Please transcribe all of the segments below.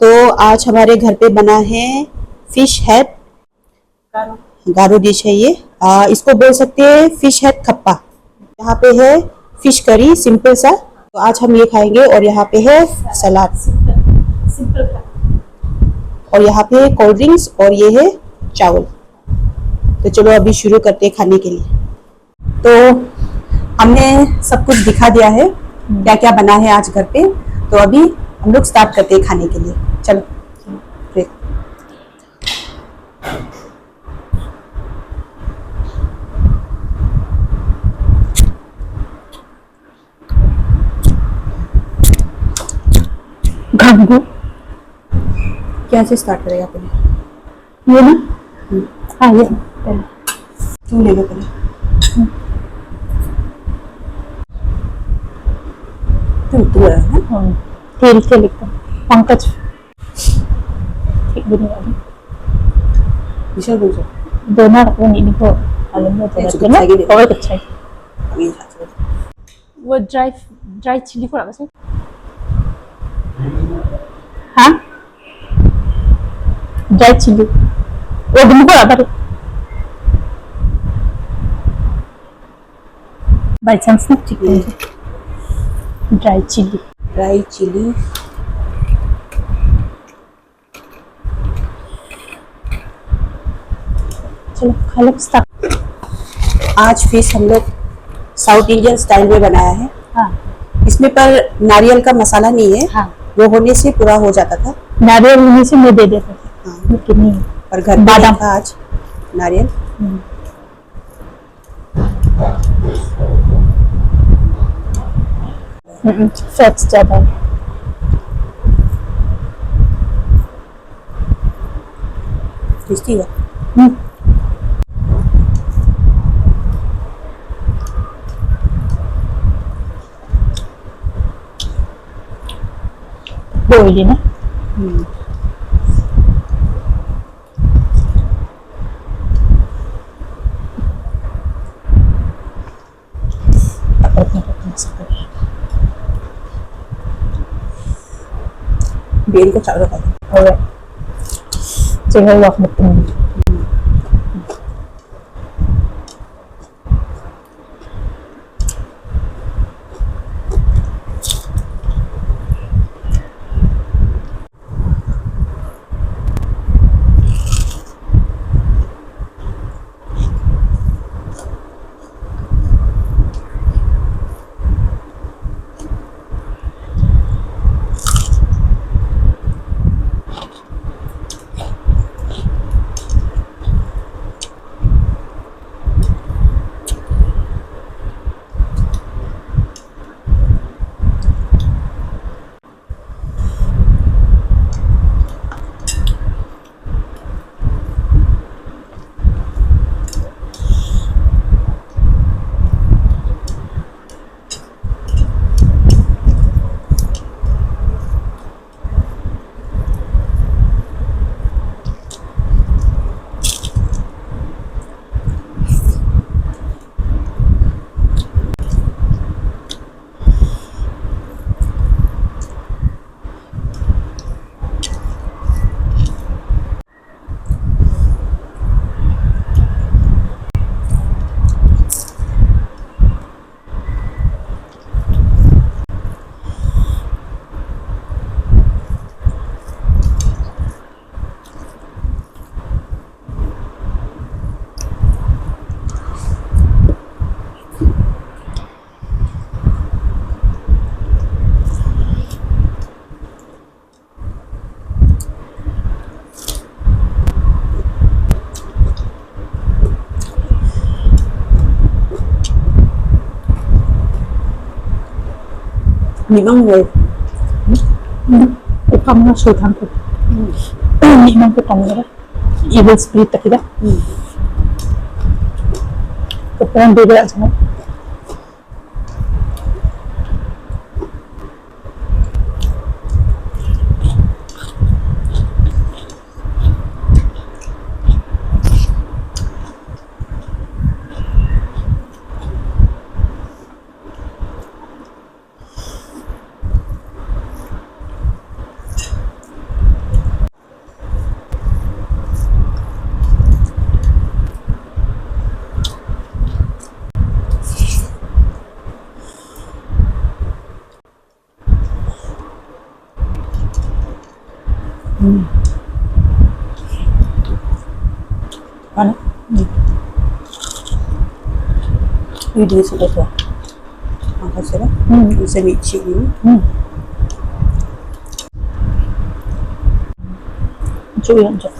तो आज हमारे घर पे बना है फिश हेड, गारो डिश है ये। इसको बोल सकते हैं फिश हेड खप्पा। यहाँ पे है फिश करी सिंपल सा, तो आज हम ये खाएंगे। और यहाँ पे है सलाद और यहाँ पे है कोल्ड ड्रिंक्स और ये है चावल। तो चलो अभी शुरू करते हैं खाने के लिए। तो हमने सब कुछ दिखा दिया है क्या क्या बना है आज घर पे। तो अभी हम लोग स्टार्ट करते हैं खाने के लिए। चलो फिर। घाघू क्या से स्टार्ट करेगा पहले? ये ना, हाँ ये तू लेगा पहले। तू है ना? तेल के लिखता पंकज ठीक bunuh bisa bisa donar pun ini kok alamnya cukup donar lagi deh. oh kecil Ini satu. वो ड्राई चिली को apa sih? Hah? Dry chili. Oh, demi ko apa? By chance na ठीक है। Dry chili. Dry chilli. चलो खा लो start. आज fish हम लोग south Indian style में बनाया है। हाँ इसमें पर नारियल का मसाला नहीं है। हाँ वो होने से पूरा हो जाता था। नारियल होने से मैं दे देता था। हाँ। लेकिन नहीं और घर पे बादाम था आज नारियल। फैट्स ज्यादा है। टेस्टी है। Oily na? बेल को चारों खाए। Alright. Sige, wak mo ito. Memang người Upang na sultan ko. Hindi man ko tanggal. Evil spirit tak kita. Keperang beda sangat. Ano? Hindi sa ito. Ang kasarap. Yung sa michi yun. Chewy ang siya.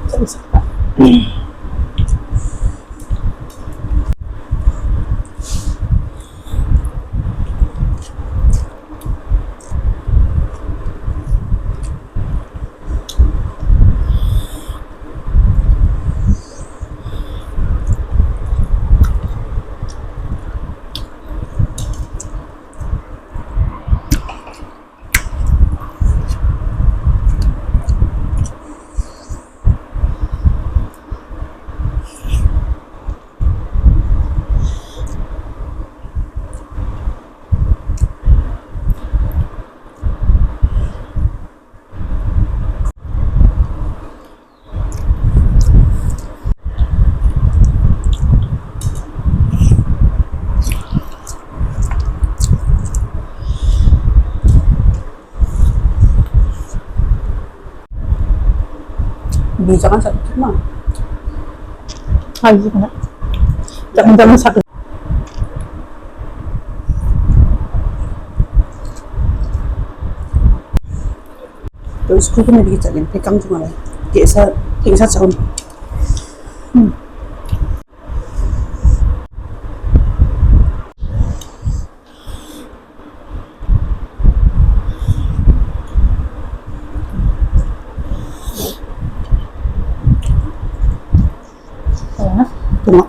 Sa isa pa. Bisa kan sakit mah. Ayos ko na. Dami sakit. तो school को मेरी चले फिर कम तुम्हारा कैसा चाहूँ Kaya na. ito ba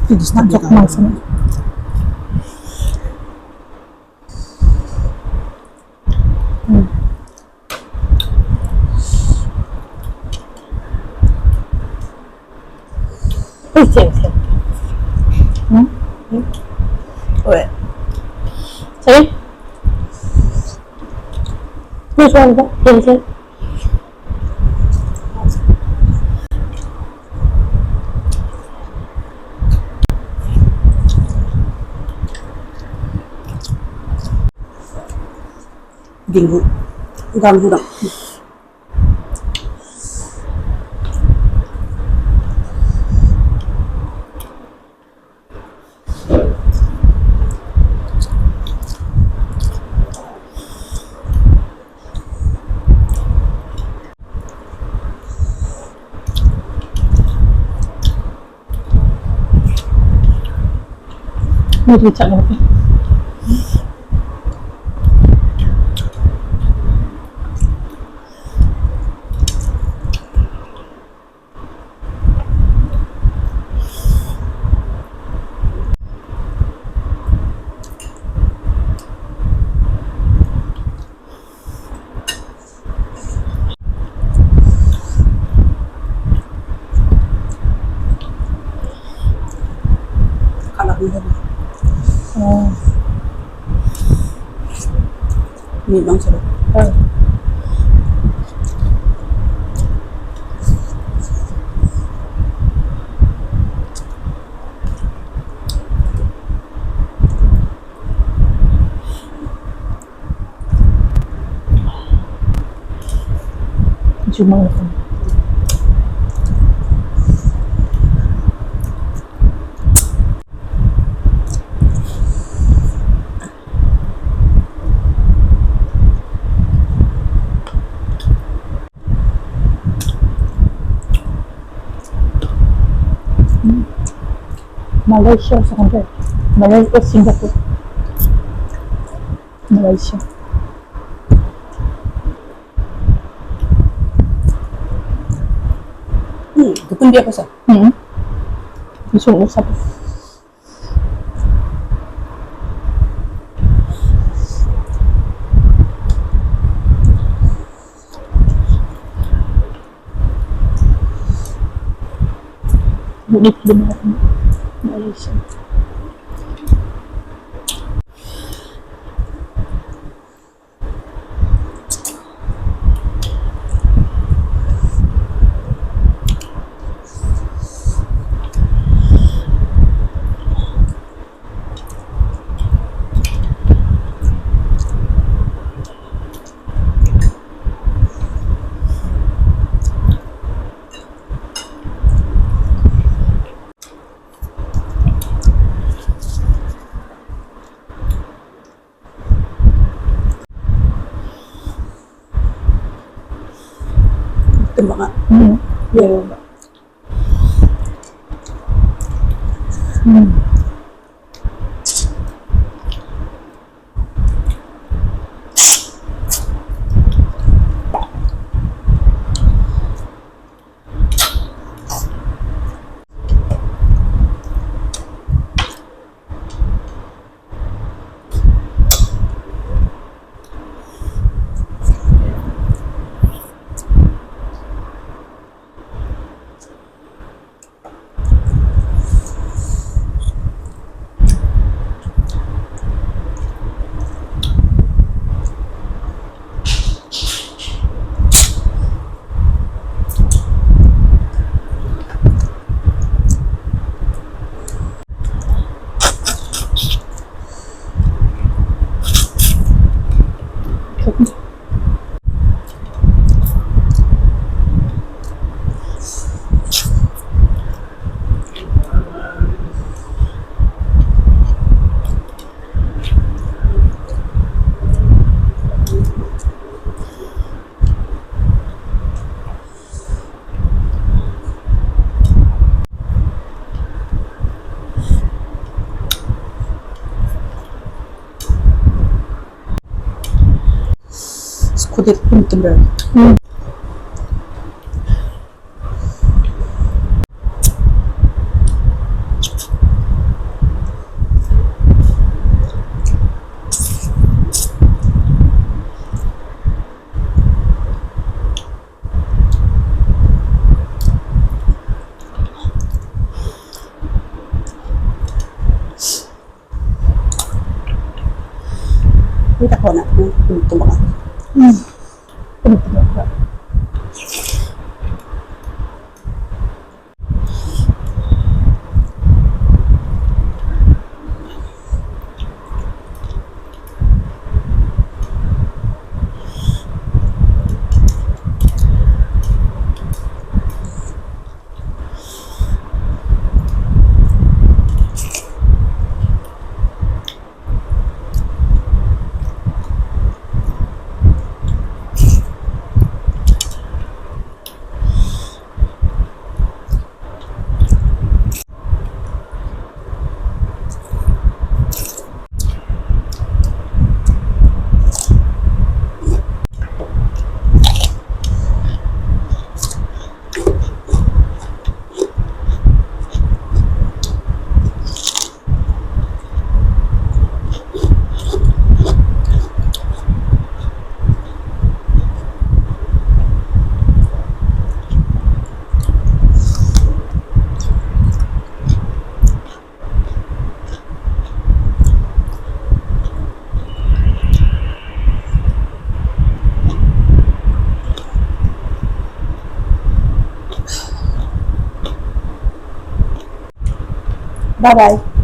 hindi Ang sakit ng sana. Uy, siya. Uy, Sige. May suwal ba? Siya. Dinggu ganggu dong May rita lang ako. kalak mo ba Oh. hindi lang sarap Oh. Jumang ako. Malaysia sa kanila. Malaysia, Singapore. Malaysia. Gutom di ako sa. Gusto ko usap. Ulit din natin. Malaysia. Gutom ba nga? Yeah. Kudet gutom ba? Kita ko na. Gutom ba nga? Ulit din natin. Bye-bye.